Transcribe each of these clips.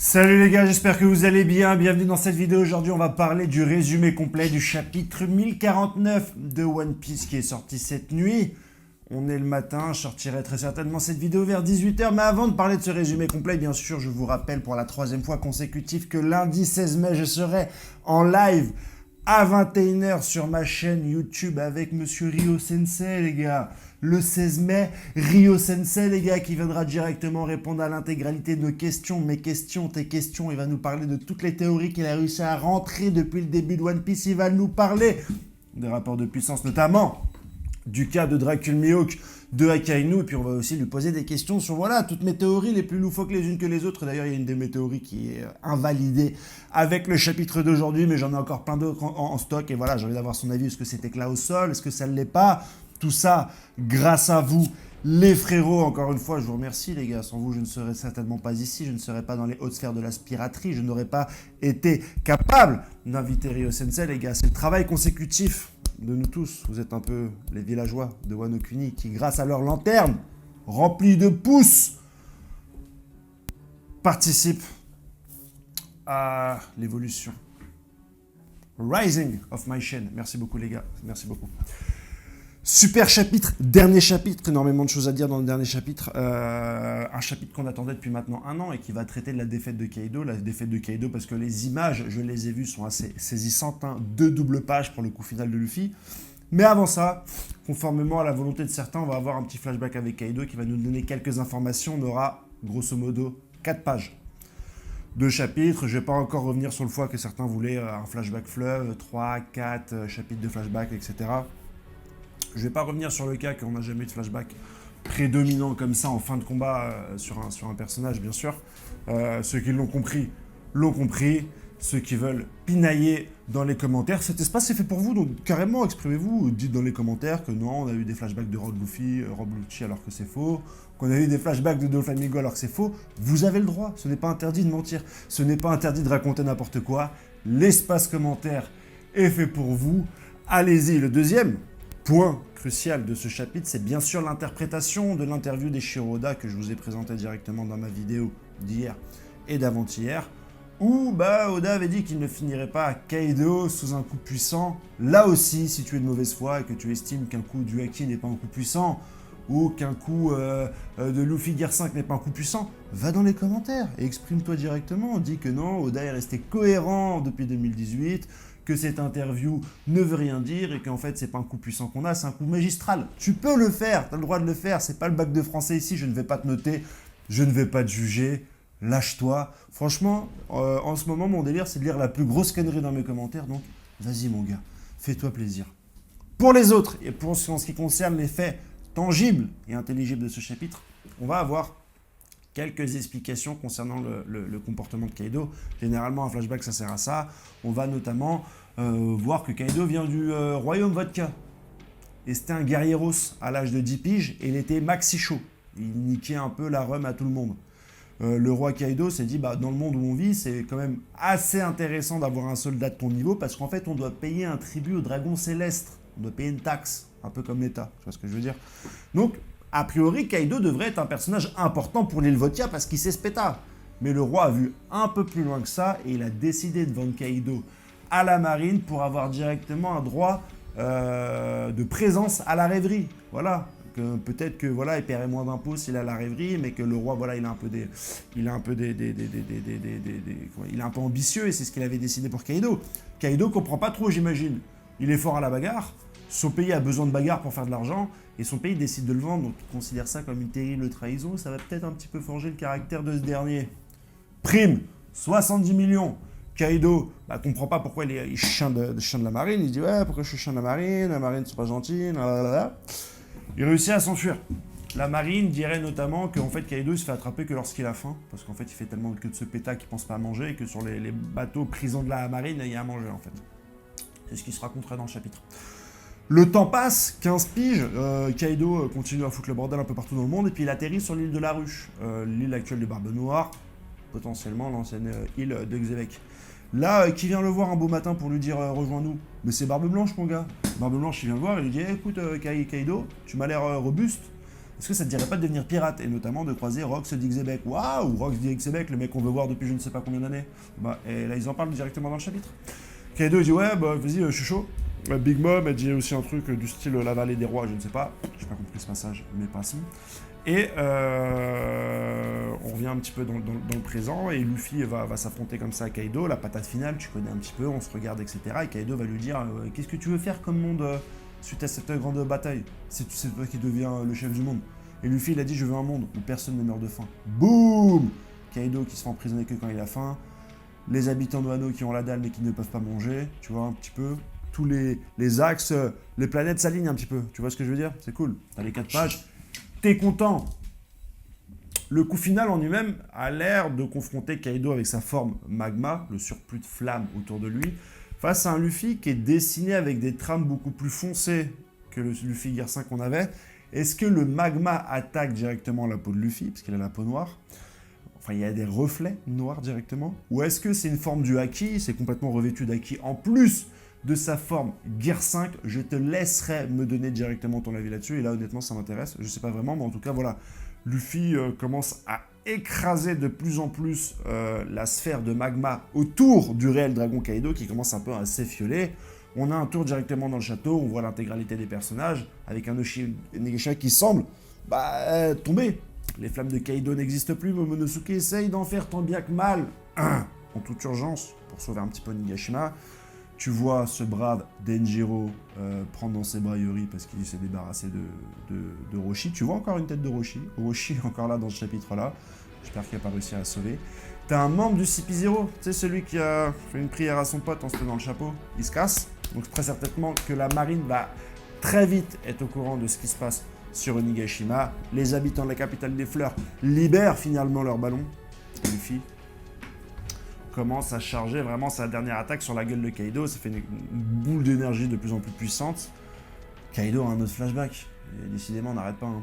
Salut les gars, j'espère que vous allez bien. Bienvenue dans cette vidéo. Aujourd'hui, on va parler du résumé complet du chapitre 1049 de One Piece qui est sorti cette nuit. On est le matin, je sortirai très certainement cette vidéo vers 18h. Mais avant de parler de ce résumé complet, bien sûr, je vous rappelle pour la troisième fois consécutive que lundi 16 mai, je serai en live à 21h sur ma chaîne YouTube avec Monsieur Ryo Sensei, les gars. Le 16 mai, Ryo Sensei, les gars, qui viendra directement répondre à l'intégralité de nos questions, mes questions, tes questions. Il va nous parler de toutes les théories qu'il a réussi à rentrer depuis le début de One Piece. Il va nous parler des rapports de puissance, notamment du cas de Dracul Mihawk, de Akainu, et puis on va aussi lui poser des questions sur, voilà, toutes mes théories les plus loufoques les unes que les autres. D'ailleurs, il y a une de mes théories qui est invalidée avec le chapitre d'aujourd'hui, mais j'en ai encore plein d'autres en stock, et voilà, j'ai envie d'avoir son avis. Est-ce que c'est éclat au sol? Est-ce que ça ne l'est pas? Tout ça, grâce à vous, les frérots. Encore une fois, je vous remercie, les gars. Sans vous, je ne serais certainement pas ici. Je ne serais pas dans les hautes sphères de la piraterie. Je n'aurais pas été capable d'inviter Ryo Sensei, les gars. C'est le travail consécutif de nous tous. Vous êtes un peu les villageois de Wano Kuni qui, grâce à leur lanterne remplie de pouces, participent à l'évolution. Rising of my chain. Merci beaucoup, les gars. Merci beaucoup. Super chapitre, dernier chapitre, énormément de choses à dire dans le dernier chapitre. Un chapitre qu'on attendait depuis maintenant 1 an et qui va traiter de la défaite de Kaido. La défaite de Kaido parce que les images, je les ai vues, sont assez saisissantes. 2 doubles pages pour le coup final de Luffy. Mais avant ça, conformément à la volonté de certains, on va avoir un petit flashback avec Kaido qui va nous donner quelques informations. On aura grosso modo 4 pages de chapitres. Je ne vais pas encore revenir sur le fois que certains voulaient un flashback fleuve, 3, 4 chapitres de flashback, etc. Je ne vais pas revenir sur le cas qu'on n'a jamais eu de flashback prédominant comme ça en fin de combat sur un personnage, bien sûr. Ceux qui l'ont compris, l'ont compris. Ceux qui veulent pinailler dans les commentaires, cet espace est fait pour vous, donc carrément exprimez-vous. Dites dans les commentaires que non, on a eu des flashbacks de Rob Lucci alors que c'est faux, qu'on a eu des flashbacks de Doflamingo alors que c'est faux. Vous avez le droit, ce n'est pas interdit de mentir, ce n'est pas interdit de raconter n'importe quoi. L'espace commentaire est fait pour vous. Allez-y. Le deuxième point crucial de ce chapitre, c'est bien sûr l'interprétation de l'interview d'Eiichiro Oda que je vous ai présenté directement dans ma vidéo d'hier et d'avant-hier, où Oda avait dit qu'il ne finirait pas Kaido sous un coup puissant. Là aussi, si tu es de mauvaise foi et que tu estimes qu'un coup du Haki n'est pas un coup puissant, ou qu'un coup de Luffy Gear 5 n'est pas un coup puissant, va dans les commentaires et exprime-toi directement. Dis que non, Oda est resté cohérent depuis 2018, que cette interview ne veut rien dire et qu'en fait c'est pas un coup puissant qu'on a, c'est un coup magistral. Tu peux le faire, tu as le droit de le faire, c'est pas le bac de français ici, je ne vais pas te noter, je ne vais pas te juger, lâche-toi. Franchement, en ce moment mon délire c'est de lire la plus grosse connerie dans mes commentaires, donc vas-y mon gars, fais-toi plaisir. Pour les autres, et pour en ce qui concerne les faits tangibles et intelligibles de ce chapitre, on va avoir quelques explications concernant le comportement de Kaido. Généralement, un flashback, ça sert à ça. On va notamment voir que Kaido vient du royaume vodka. Et c'était un guerrieros à l'âge de 10 piges, et il était maxi chaud. Il niquait un peu la rhum à tout le monde. Le roi Kaido s'est dit, dans le monde où on vit, c'est quand même assez intéressant d'avoir un soldat de ton niveau, parce qu'en fait, on doit payer un tribut au dragon céleste. On doit payer une taxe, un peu comme l'État. Tu vois ce que je veux dire? Donc, a priori, Kaido devrait être un personnage important pour l'île Vodka parce qu'il sait se pétard. Mais le roi a vu un peu plus loin que ça et il a décidé de vendre Kaido à la marine pour avoir directement un droit de présence à la rêverie. Voilà. Peut-être que voilà, il paierait moins d'impôts s'il a la rêverie, mais que le roi, voilà, il est un peu ambitieux et c'est ce qu'il avait décidé pour Kaido. Kaido comprend pas trop, j'imagine. Il est fort à la bagarre. Son pays a besoin de bagarre pour faire de l'argent, et son pays décide de le vendre, donc il considère ça comme une terrible trahison, ça va peut-être un petit peu forger le caractère de ce dernier. Prime, 70 millions. Kaido, comprend pas pourquoi il est chien de la marine, il se dit ouais, pourquoi je suis chien de la marine c'est pas gentil, blablabla. Il réussit à s'enfuir. La marine dirait notamment qu'en fait Kaido il se fait attraper que lorsqu'il a faim, parce qu'en fait il fait tellement que de ce péta qu'il pense pas à manger, et que sur les bateaux prisons de la marine, il y a à manger en fait. C'est ce qui se raconterait dans le chapitre. Le temps passe, 15 piges, Kaido continue à foutre le bordel un peu partout dans le monde, et puis il atterrit sur l'île de la Ruche, l'île actuelle de Barbe Noire, potentiellement l'ancienne île de Xévec. Là, qui vient le voir un beau matin pour lui dire rejoins-nous? Mais c'est Barbe Blanche, mon gars. Barbe Blanche, il vient le voir et lui dit écoute, Kaido, tu m'as l'air robuste, est-ce que ça te dirait pas de devenir pirate et notamment de croiser Rox Dixebeck? Waouh, Rox Dixebeck, le mec qu'on veut voir depuis je ne sais pas combien d'années. Et là, ils en parlent directement dans le chapitre. Kaido il dit ouais, vas-y, je suis chaud. Big Mom, elle dit aussi un truc du style la vallée des rois, je ne sais pas. J'ai pas compris ce passage, mais pas si. Et on revient un petit peu dans le présent, et Luffy va s'affronter comme ça à Kaido, la patate finale, tu connais un petit peu, on se regarde, etc. Et Kaido va lui dire qu'est-ce que tu veux faire comme monde suite à cette grande bataille? C'est toi qui deviens le chef du monde. Et Luffy il a dit je veux un monde où personne ne meurt de faim. Boum! Kaido qui se fait emprisonner que quand il a faim, les habitants de Wano qui ont la dalle mais qui ne peuvent pas manger, tu vois un petit peu. Tous les axes, les planètes s'alignent un petit peu, tu vois ce que je veux dire? C'est cool, t'as les 4 pages. T'es content. Le coup final en lui-même a l'air de confronter Kaido avec sa forme magma, le surplus de flammes autour de lui, face à un Luffy qui est dessiné avec des trames beaucoup plus foncées que le Luffy Gear 5 qu'on avait. Est-ce que le magma attaque directement la peau de Luffy, parce qu'il a la peau noire? Enfin, il y a des reflets noirs directement. Ou est-ce que c'est une forme du Haki? C'est complètement revêtu d'Haki en plus de sa forme Gear 5, je te laisserai me donner directement ton avis là-dessus, et là honnêtement ça m'intéresse, je sais pas vraiment, mais en tout cas voilà, Luffy commence à écraser de plus en plus la sphère de magma autour du réel dragon Kaido qui commence un peu à s'effioler. On a un tour directement dans le château, on voit l'intégralité des personnages, avec un Oshinigashima qui semble tomber. Les flammes de Kaido n'existent plus, Momonosuke essaye d'en faire tant bien que mal, en toute urgence, pour sauver un petit peu Onigashima. Tu vois ce brave Denjiro prendre dans ses bras Yori parce qu'il s'est débarrassé de Roshi. Tu vois encore une tête de Roshi. Roshi est encore là dans ce chapitre-là. J'espère qu'il n'a pas réussi à la sauver. T'as un membre du CP0, tu sais, celui qui a fait une prière à son pote en se tenant le chapeau. Il se casse. Donc très certainement que la marine va très vite être au courant de ce qui se passe sur Onigashima. Les habitants de la capitale des fleurs libèrent finalement leur ballon. Luffy commence à charger vraiment sa dernière attaque sur la gueule de Kaido. Ça fait une boule d'énergie de plus en plus puissante. Kaido a un autre flashback. Et décidément, on n'arrête pas. Hein.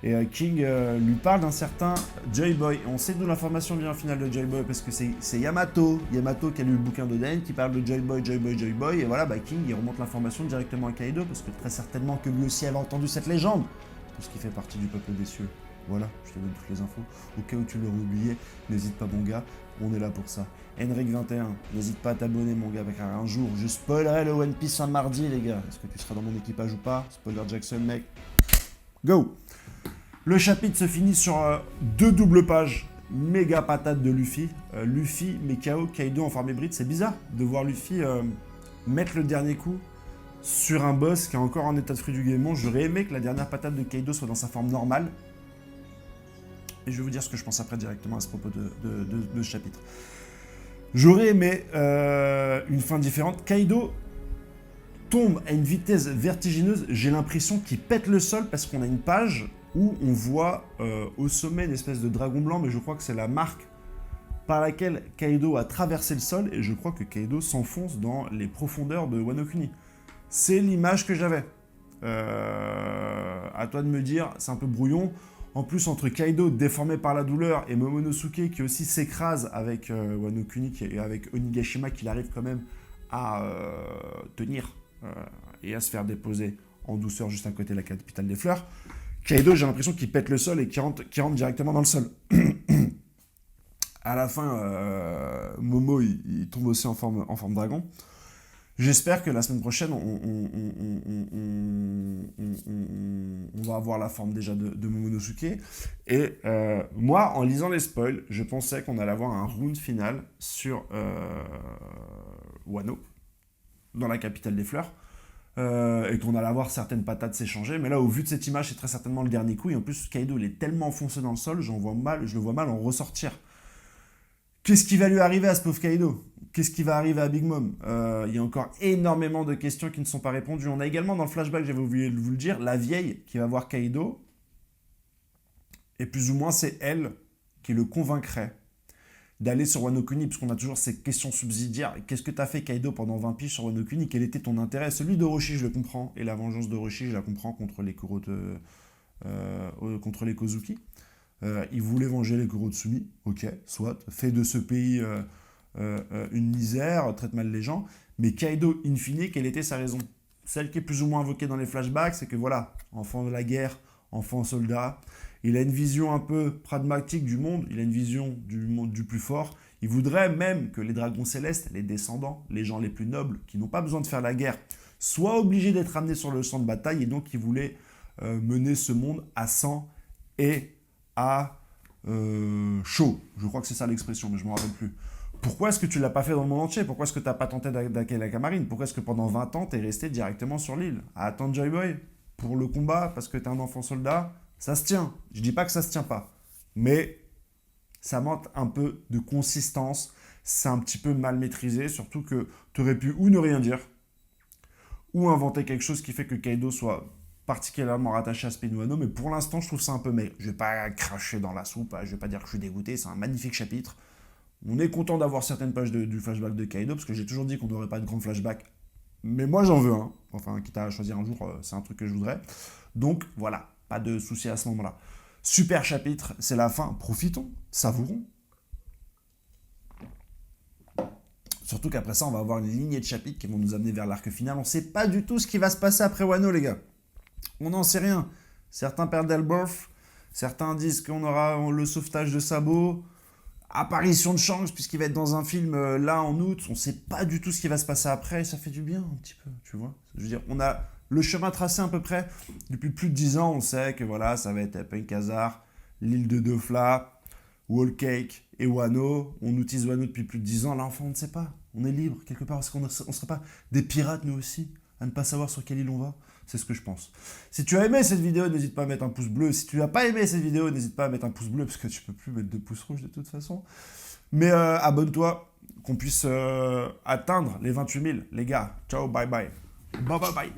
Et King lui parle d'un certain Joy-Boy. On sait d'où l'information vient au final de Joy-Boy parce que c'est Yamato. Yamato qui a lu le bouquin d'Oden qui parle de Joy-Boy, Joy-Boy, Joy-Boy. Et voilà, King il remonte l'information directement à Kaido parce que très certainement que lui aussi avait entendu cette légende. Puisqu'il fait partie du peuple des cieux. Voilà, je te donne toutes les infos. Au cas où tu l'aurais oublié, n'hésite pas mon gars, on est là pour ça. Henrik21, n'hésite pas à t'abonner mon gars, car un jour, je spoilerai le One Piece un mardi les gars. Est-ce que tu seras dans mon équipage ou pas? Spoiler Jackson mec. Go! Le chapitre se finit sur 2 doubles pages, méga patate de Luffy. Luffy, mais KO, Kaido en forme hybride, c'est bizarre de voir Luffy mettre le dernier coup sur un boss qui est encore en état de fruit du Game. J'aurais aimé que la dernière patate de Kaido soit dans sa forme normale. Et je vais vous dire ce que je pense après directement à ce propos de ce chapitre. J'aurais aimé une fin différente. Kaido tombe à une vitesse vertigineuse. J'ai l'impression qu'il pète le sol parce qu'on a une page où on voit au sommet une espèce de dragon blanc, mais je crois que c'est la marque par laquelle Kaido a traversé le sol, et je crois que Kaido s'enfonce dans les profondeurs de Wano Kuni. C'est l'image que j'avais. À toi de me dire, c'est un peu brouillon. En plus, entre Kaido déformé par la douleur et Momonosuke qui aussi s'écrase avec Wano Kuni et avec Onigashima qu'il arrive quand même à tenir et à se faire déposer en douceur juste à côté de la capitale des fleurs, Kaido, j'ai l'impression qu'il pète le sol et qu'il rentre directement dans le sol. À la fin, Momo, il tombe aussi en forme dragon. J'espère que la semaine prochaine, on va avoir la forme déjà de Momonosuke. Et moi, en lisant les spoils, je pensais qu'on allait avoir un round final sur Wano, dans la capitale des fleurs, et qu'on allait avoir certaines patates s'échanger. Mais là, au vu de cette image, c'est très certainement le dernier coup. Et en plus, Kaido, il est tellement enfoncé dans le sol, je le vois mal en ressortir. Qu'est-ce qui va lui arriver à ce pauvre Kaido? Qu'est-ce qui va arriver à Big Mom? Il y a encore énormément de questions qui ne sont pas répondues. On a également dans le flashback, j'avais oublié de vous le dire, la vieille qui va voir Kaido. Et plus ou moins, c'est elle qui le convaincrait d'aller sur Wano Kuni, parce qu'on a toujours ces questions subsidiaires. Qu'est-ce que tu as fait, Kaido, pendant 20 piges sur Wano Kuni? Quel était ton intérêt? Celui d'Orochi, je le comprends. Et la vengeance d'Orochi, je la comprends contre les contre les Kozuki. Il voulait venger les Kurotsumi, ok, soit, fait de ce pays une misère, traite mal les gens, mais Kaido, in fine, quelle était sa raison? Celle qui est plus ou moins invoquée dans les flashbacks, c'est que voilà, enfant de la guerre, enfant soldat. Il a une vision un peu pragmatique du monde, il a une vision du monde du plus fort. Il voudrait même que les dragons célestes, les descendants, les gens les plus nobles, qui n'ont pas besoin de faire la guerre, soient obligés d'être amenés sur le champ de bataille. Et donc, il voulait mener ce monde à sang et à chaud. Je crois que c'est ça l'expression, mais je ne me rappelle plus. Pourquoi est-ce que tu ne l'as pas fait dans le monde entier? Pourquoi est-ce que tu n'as pas tenté d'attaquer la Camarine? Pourquoi est-ce que pendant 20 ans, tu es resté directement sur l'île à attendre Joy Boy pour le combat parce que tu es un enfant soldat? Ça se tient. Je dis pas que ça se tient pas. Mais ça manque un peu de consistance. C'est un petit peu mal maîtrisé. Surtout que tu aurais pu ou ne rien dire, ou inventer quelque chose qui fait que Kaido soit particulièrement rattaché à Spin Wano. Mais pour l'instant, je trouve ça un peu maigre. Je vais pas cracher dans la soupe. Je vais pas dire que je suis dégoûté. C'est un magnifique chapitre. On est content d'avoir certaines pages du flashback de Kaido, parce que j'ai toujours dit qu'on n'aurait pas de grand flashback. Mais moi, j'en veux un. Enfin, quitte à choisir un jour, c'est un truc que je voudrais. Donc, voilà. Pas de souci à ce moment-là. Super chapitre, c'est la fin. Profitons, savourons. Surtout qu'après ça, on va avoir une lignée de chapitres qui vont nous amener vers l'arc final. On ne sait pas du tout ce qui va se passer après Wano, les gars. On n'en sait rien. Certains perdent Elberth. Certains disent qu'on aura le sauvetage de Sabo. Apparition de Shanks, puisqu'il va être dans un film là en août. On ne sait pas du tout ce qui va se passer après. Et ça fait du bien un petit peu, tu vois. Je veux dire, on a le chemin tracé à peu près depuis plus de 10 ans. On sait que voilà, ça va être Punk Hazard, l'île de Dofla, Whole Cake et Wano. On utilise Wano depuis plus de 10 ans. Là, enfin, on ne sait pas. On est libre quelque part. Est-ce qu'on ne serait pas des pirates, nous aussi, à ne pas savoir sur quelle île on va? C'est ce que je pense. Si tu as aimé cette vidéo, n'hésite pas à mettre un pouce bleu. Si tu n'as pas aimé cette vidéo, n'hésite pas à mettre un pouce bleu, parce que tu peux plus mettre de pouce rouge de toute façon. Mais abonne-toi, qu'on puisse atteindre les 28 000. Les gars, ciao, bye bye. Bye bye bye.